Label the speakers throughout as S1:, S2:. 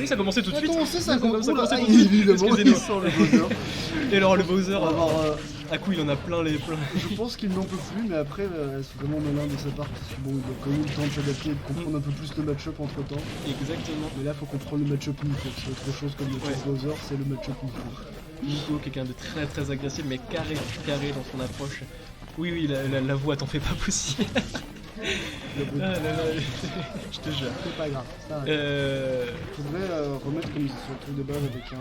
S1: Et ça a commencé tout de suite.
S2: Ça a commencé tout de suite.
S1: Excusez-nous.
S2: Il sort le Bowser.
S1: Et alors le Bowser,
S2: Alors,
S1: à coup il en a plein les pleins.
S2: je pense qu'il n'en peut plus, mais après, c'est vraiment malin de sa part. Parce que bon, il a quand même eu le temps de s'adapter et de comprendre un peu plus le match-up entre temps.
S1: Exactement.
S2: Mais là, faut comprendre le match-up Nico. C'est autre chose comme le Bowser, c'est le match-up Nico.
S1: Nico, quelqu'un de très très agressif, mais carré dans son approche. Oui, la voix t'en fais pas possible. Ah là là, je te jure.
S2: C'est pas grave, ça arrive. Faudrait remettre comme sur le truc de base avec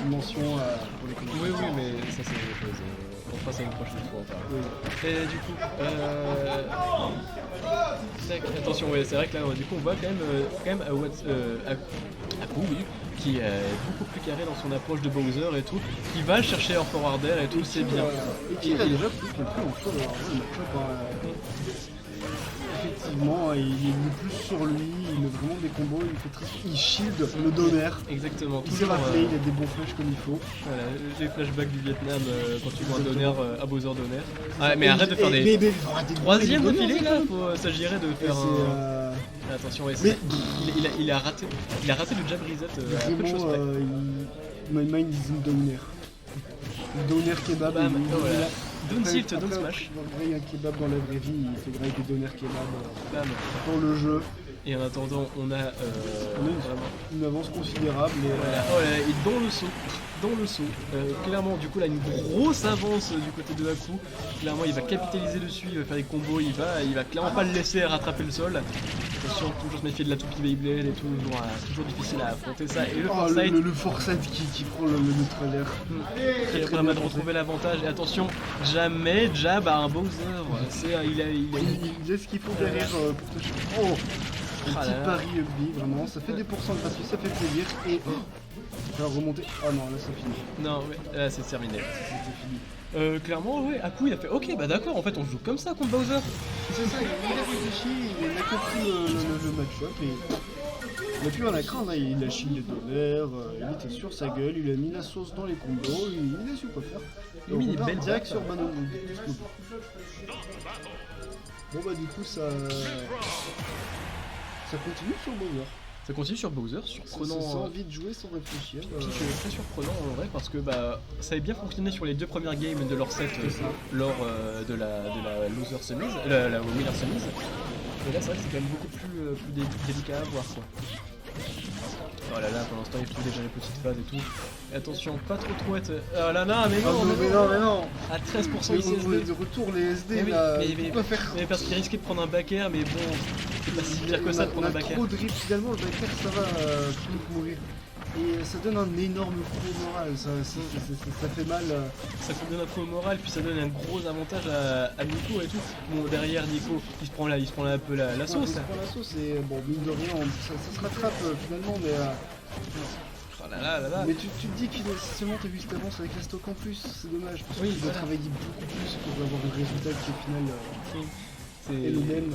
S2: une mention pour les commentaires.
S1: Oui, mais ça c'est des choses. On fera ça une prochaine fois.
S2: Oui.
S1: Et du coup, attention, ouais, c'est vrai que là, du coup, on voit quand même Aku, oui, qui est beaucoup plus carré dans son approche de Bowser et tout, qui va chercher en forward air et tout, c'est bien.
S2: Et qui a déjà plus en soi d'avoir le match-up. Effectivement, il est plus sur lui, il met vraiment des combos, il shield le donner.
S1: Exactement,
S2: Il s'est rappelé, il a des bons flashs comme il faut.
S1: Voilà, les flashbacks du Vietnam quand tu vois un donner à Bowser donner. Ah, mais arrête de faire des troisième d'affilée là, s'agirait de faire un... Attention, ouais, il a raté le jab reset à peu de choses près.
S2: My mind is in downer. Downer kebab.
S1: Bam, voilà. Don't tilt, don't smash.
S2: Il y a un kebab dans la vraie vie, il faudrait des donners kebab
S1: Bam.
S2: dans le jeu.
S1: Et en attendant, on a
S2: une avance considérable. Et,
S1: voilà. Oh là là, et dans le saut, clairement, du coup, là, une grosse avance du côté de Aku. Clairement, il va capitaliser dessus, il va faire des combos, il va clairement pas le laisser rattraper le sol. Attention, toujours se méfier de la toupie Beyblade et tout, toujours difficile à affronter ça. Et le foresight.
S2: Le foresight qui prend le neutralaire.
S1: Qui permet de retrouver l'avantage. Et attention, jamais jab à un Bowser. Il
S2: a ce qu'il faut derrière pour te chercher. Oh, un petit pari rugby, vraiment, ça fait des pourcents gratuits, ça fait plaisir. Et ça va remonter. Ah non, là c'est fini.
S1: Non, mais là c'est terminé.
S2: C'était fini.
S1: Clairement, ouais, Aku il a fait ok, bah d'accord, en fait on joue comme ça contre Bowser.
S2: C'est ça, il a réfléchi, il a compris le match-up et il a plus rien à craindre, hein. Il a shield les donneurs, il était sur sa gueule, il a mis la sauce dans les combos, il a su quoi faire.
S1: Il a mis des belles
S2: direct sur Manon. Bon bah du coup ça continue sur Bowser.
S1: Ça continue sur Bowser, surprenant.
S2: Sans envie de jouer, sans réfléchir.
S1: Très surprenant en vrai parce que ça avait bien fonctionné sur les deux premières games de leur set lors de la loser semis, la winner semis. Et là c'est vrai que c'est quand même beaucoup plus délicat à voir quoi. Oh là là, pour l'instant il trouve déjà les petites phases et tout. Et attention, pas trop être... Oh là là, mais non,
S2: mais non.
S1: À 13% ICSD.
S2: De retour les SD
S1: mais
S2: là,
S1: quoi faire. Mais parce qu'il risquait de prendre un back air, mais bon, c'est pas si pire que ça de prendre un back air.
S2: Trop de drift finalement, le back air ça va mourir. Et ça donne un énorme coup au moral, ça fait mal.
S1: Ça donne un coup au moral, puis ça donne un gros avantage à Nico et tout. Bon, derrière Nico, il se prend là un peu la sauce.
S2: Il se prend la sauce et bon, mine de rien, ça se rattrape finalement, mais...
S1: Oh là là.
S2: Mais tu te dis qu'il seulement t'as vu cette avance avec la stock en plus, c'est dommage, parce qu'il doit travailler beaucoup plus pour avoir un résultat qui au final... Et le même,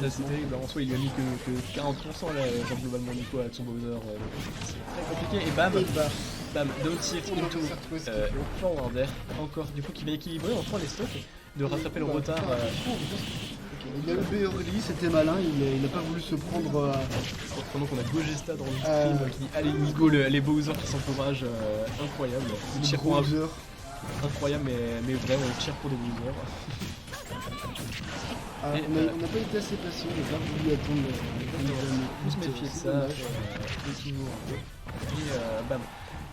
S1: ça c'était en soi il lui a mis que 40% là, genre globalement Nico avec son Bowser, c'est très compliqué et bam, don't tilt into forward air, encore du coup qui va équilibrer, on prend les stocks, de rattraper le retard.
S2: Il a eu le early, c'était malin, il n'a pas voulu se prendre
S1: pendant qu'on a Gogesta dans le stream qui dit allez Nico les Bowser qui s'encouragent, incroyable, il tire pour un Bowser. Incroyable mais vrai, on tire pour des Bowser.
S2: On n'a pas été assez patient, on n'a pas voulu attendre.
S1: On se méfier de ça. Et bam.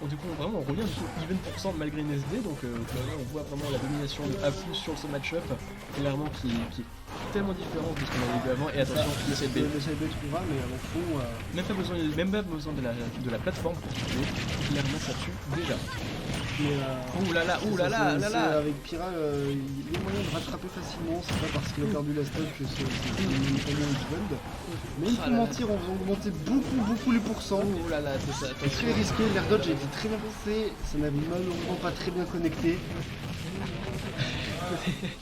S1: Donc du coup vraiment on revient du coup even % malgré une SD, donc on voit vraiment la domination de Aku sur ce match-up, clairement qui est tellement différent de ce qu'on avait vu avant. Et attention, le side B.
S2: Le side B trouvera, mais au fond...
S1: Même pas besoin de la plateforme pour tuer, clairement ça tue déjà. Ouh là là.
S2: Avec Pyrrha, il y a moyen de rattraper facilement, c'est pas parce qu'il a perdu la stock que c'est tellement une mais il faut mentir en faisant augmenter beaucoup les pourcents.
S1: Ouh là là, c'est ça.
S2: C'est très risqué, l'air dodge a été très bien pensé, ça n'avait malheureusement pas très bien connecté.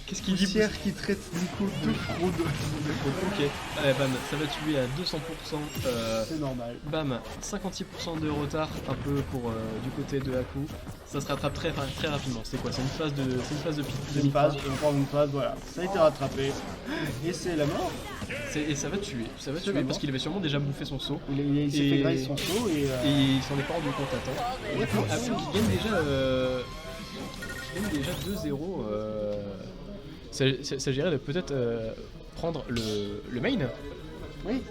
S1: Qu'est-ce qu'il dit?
S2: Poussière qui traite Nico de fraude.
S1: Ok, allez bam, ça va tuer à 200%.
S2: C'est normal.
S1: Bam, 56% de retard un peu pour du côté de Aku. Ça se rattrape très rapidement. C'est quoi? C'est une phase de
S2: on parle d'une phase, voilà. Ça a été rattrapé. Et c'est la mort.
S1: Et ça va tuer, parce qu'il avait sûrement déjà bouffé son saut.
S2: Il s'est fait griller son saut et
S1: Et il s'en est pas rendu compte à temps. Et du coup, Haku qui gagne déjà 2-0. S'agirait de peut-être prendre le main.
S2: oui.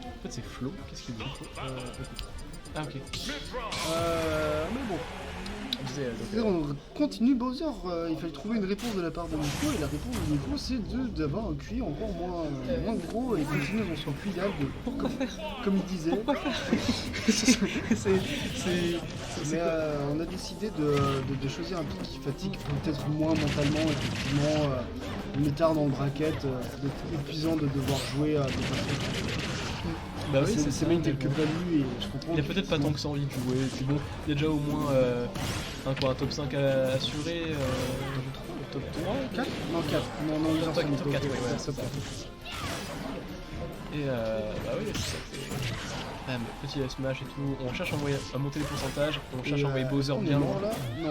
S1: En fait, c'est Flo. Qu'est-ce qu'il dit Ah, ok.
S2: Mais bon. On continue Bowser, il fallait trouver une réponse de la part de Nico, et la réponse de Nico c'est d'avoir un QI encore moins gros et continuer dans son QI idéal de...
S1: Pourquoi faire
S2: Comme il disait.
S1: Pourquoi faire
S2: Mais on a décidé de choisir un pic qui fatigue peut-être moins mentalement, effectivement. Métard dans le bracket, c'est épuisant de devoir jouer à des façons.
S1: Bah oui,
S2: c'est même quelques palus et je comprends.
S1: Il a peut-être pas tant que ça envie de jouer, puis bon, il y a déjà au moins un top 5 assuré, top 3, 4
S2: Non, 4, non, ils en sont
S1: top 4, ouais,
S2: top 4.
S1: Et bah oui, c'est ça. Petit smash et tout, on cherche à monter les pourcentages, on cherche à envoyer Bowser bien loin.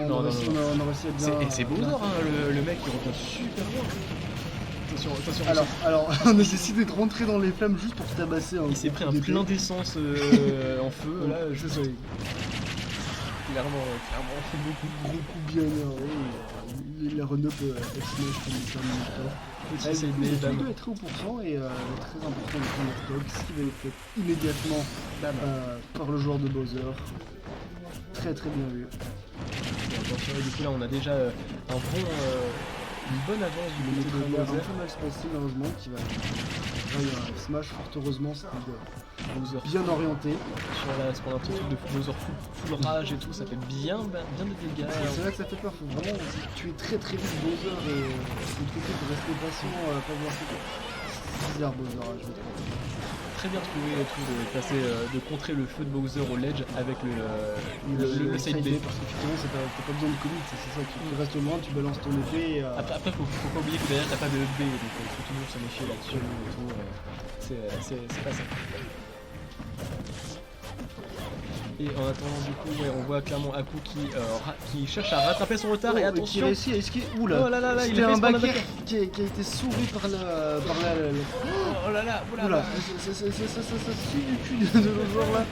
S2: Non, on a réussi à bien...
S1: Et c'est Bowser, hein, le mec qui revient super loin. Attention.
S2: Alors, on a décidé de rentrer dans les flammes juste pour tabasser un.
S1: Il s'est pris un plein d'essence en feu, là, je sais. Clairement,
S2: beaucoup bien énervé. Il a run-up F-Smash comme il termine pas.
S1: C'est
S2: Le tout est très haut pourcent et très important de prendre le stock, ce qui va être fait immédiatement par le joueur de Bowser. Très bien vu.
S1: Attention, et du coup là on a déjà une bonne avance du côté de
S2: Il a un
S1: Bowser.
S2: peu mal se passer malheureusement qui va... il y a un Smash fort heureusement, c'était
S1: Bowser
S2: bien orienté.
S1: sur la c'est un petit truc de Bowser full rage et tout, ça fait bien de dégâts.
S2: C'est là que ça fait peur, faut vraiment tuer très vite Bowser et de côté pour rester patient, pas voir c'est bizarre Bowser, je trouve.
S1: Très bien trouvé et tout de contrer le feu de Bowser au ledge avec le side B.
S2: Parce qu'effectivement t'as pas besoin de commit, c'est ça, tu restes loin, tu balances ton épée et...
S1: Après faut pas oublier que derrière t'as pas de B, donc faut toujours se méfier là-dessus et tout. C'est pas ça. Et en attendant du coup on voit clairement Haku qui cherche à rattraper son retard et attention.
S2: Qui réussit à esquiver. Oula,
S1: oh là là,
S2: c'était un backer qui a été sauvé par la...
S1: Oh là là,
S2: oula, ça suit du cul de nos joueurs là.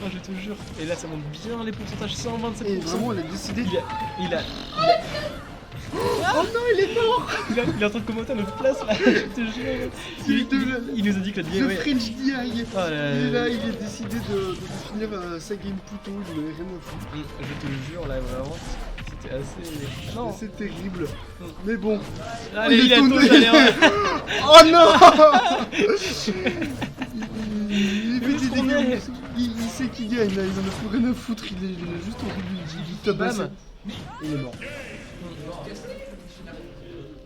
S1: Oh, je te jure. Et là ça monte bien les pourcentages, 127%.
S2: Et vraiment elle a décidé...
S1: Il a...
S2: Oh non, il est mort.
S1: Il est en train de commenter à notre place là, je te jure. Il nous a dit que la DI...
S2: The French DI.
S1: Oh là là.
S2: Il est là, il a décidé de finir sa game plus tôt, il n'avait rien à foutre.
S1: Je te jure là, vraiment, c'était assez... Non.
S2: C'est terrible. Mais bon.
S1: Allez, il a tout, allez,
S2: oh non. Il sait qu'il gagne là, il en a plus rien à foutre, il est juste au début du tabac. Il est mort.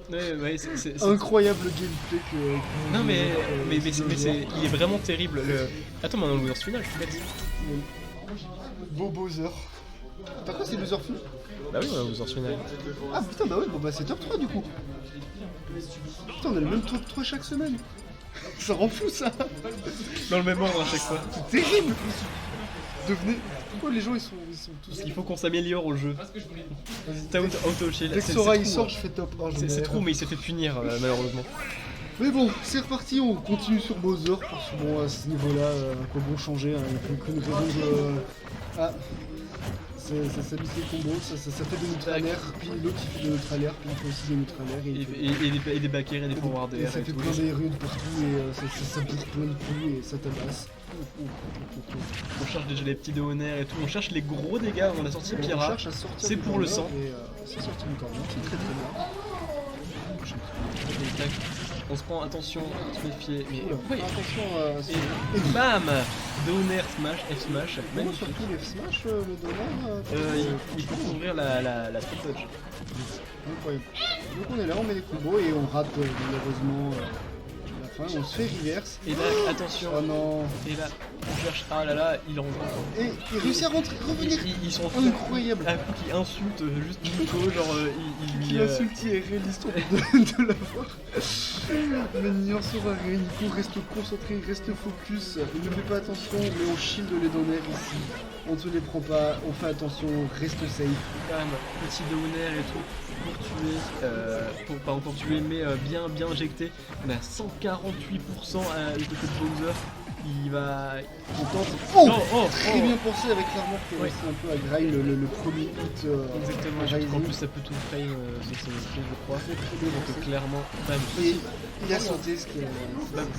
S1: Ouais, c'est
S2: incroyable gameplay que
S1: non mais il est vraiment terrible. Attends, mais on est en loser final, je suis bête.
S2: Beau Bowser. T'as quoi, c'est loser final?
S1: Bah oui, on est en loser final.
S2: Ah putain, bah ouais, bon bah c'est top 3 du coup. Putain, on a le même top 3 chaque semaine. Ça rend fou ça.
S1: Dans le même ordre à chaque fois.
S2: C'est terrible. Devenez... Pourquoi les gens ils sont tous...
S1: Parce qu'il faut qu'on s'améliore au jeu. T'as auto-shield.
S2: Dès que Sora il sort, je fais top 1.
S1: C'est trop, mais il s'est fait punir malheureusement.
S2: Mais bon, c'est reparti, on continue sur Bowser, parce que bon, à ce niveau-là, quoi bon changer, il n'y a qu'une raison de... Ah, ça bise les combos, ça fait de neutre à l'air, puis l'autre il fait de neutre à l'air, puis il fait aussi de neutre à l'air.
S1: Et des back air et des forward air.
S2: Et ça fait plein d'aérieux de partout, et ça bise plein de coups, et ça tabasse.
S1: On cherche déjà les petits déhonneurs et tout, on cherche les gros dégâts, on a sorti Pyra, c'est pour le sang.
S2: C'est sorti du corner, c'est très bien.
S1: On se prend, attention, se méfier, mais ouais.
S2: Attention,
S1: et bam, Downer smash, F smash,
S2: même surtout les F smash, le Downer.
S1: Il faut couvrir la spot dodge.
S2: Incroyable. Donc on est là, on met les combos et on rate malheureusement la fin, on se fait reverse.
S1: Et là, attention.
S2: Oh non.
S1: Et là, on cherche. Ah là là, il rentre.
S2: Et il réussit à rentrer, revenir.
S1: Ils sont
S2: incroyable.
S1: Un coup qui insulte juste Nico, genre il
S2: lui insulte IRL l'histoire de l'avoir. Mais Nian Sora rien, Nico reste concentré, reste focus, il ne fait pas attention, mais on shield les donneurs ici. on te les prend pas, on fait attention, reste safe.
S1: Quand même, petit downer et tout pour tuer, pour tuer, mais bien injecté. On a 148% du côté de Bowser. Il va.
S2: On tente. Oh, très
S1: oh.
S2: bien pensé avec l'armure qui est
S1: Oui.
S2: resté un peu à graille le premier hit.
S1: Exactement,
S2: à
S1: je trouve qu'en
S2: Rising.
S1: plus ça peut tout frame sur ses skills, je crois.
S2: Très, très bien
S1: Donc
S2: pensé.
S1: clairement,
S2: Et il a sauté ce qui est.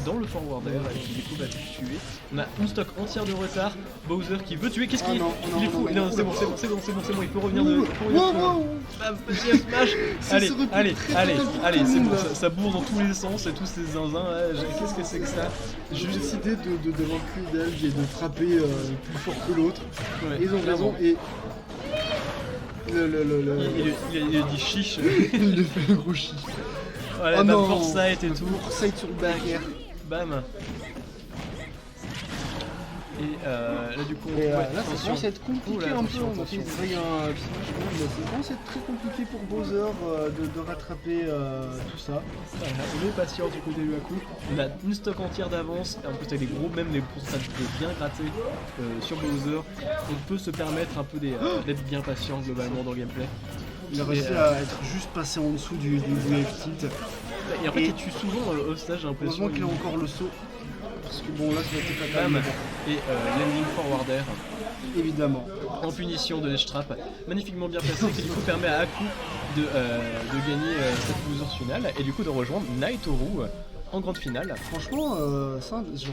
S1: dans le forward d'ailleurs, et qui du coup va tout tuer. On a une stock entière de retard. Bowser qui veut tuer, qu'est-ce qu'il il est fou. Non, c'est bon, il peut revenir de. Bam, petit F smash. Allez, c'est bon, ça bourre dans tous les sens et tous ces zinzins. Qu'est-ce que c'est que ça?
S2: J'ai décidé d'avoir que d'algue et de frapper plus fort que l'autre.
S1: Ouais,
S2: Ils ont
S1: clairement.
S2: raison et.
S1: Il a dit chiche.
S2: Il a fait le gros chiche.
S1: Voilà,
S2: Oh
S1: bam,
S2: non,
S1: foresight et tout.
S2: Foresight sur le barrière.
S1: Bam. Et là du coup,
S2: Et
S1: ouais,
S2: là ça
S1: attention.
S2: commence à être compliqué
S1: Oula,
S2: un peu,
S1: attention,
S2: on a fait
S1: attention.
S2: essayer un smash move, mais ça commence à être très compliqué pour Bowser de rattraper tout ça.
S1: Voilà, on est patient du côté de Luaku. On a une stock entière d'avance. Et en plus, avec les gros, même les pourcentages bien grattés sur Bowser. On peut se permettre un peu d'être bien patient globalement dans le gameplay.
S2: Il a réussi à être juste passé en dessous du F-tilt.
S1: Et en fait,
S2: Et-
S1: il tue souvent au stage, j'ai l'impression.
S2: Heureusement qu'il a encore le saut. Parce que bon là ça va être fatal.
S1: Bam. Et landing forward air
S2: Évidemment.
S1: en punition de l'Edge-Trap. Magnifiquement bien placé, qui du coup permet à Aku de gagner cette loser finale. Et du coup de rejoindre Naitoru en grande finale.
S2: Franchement, ça, genre.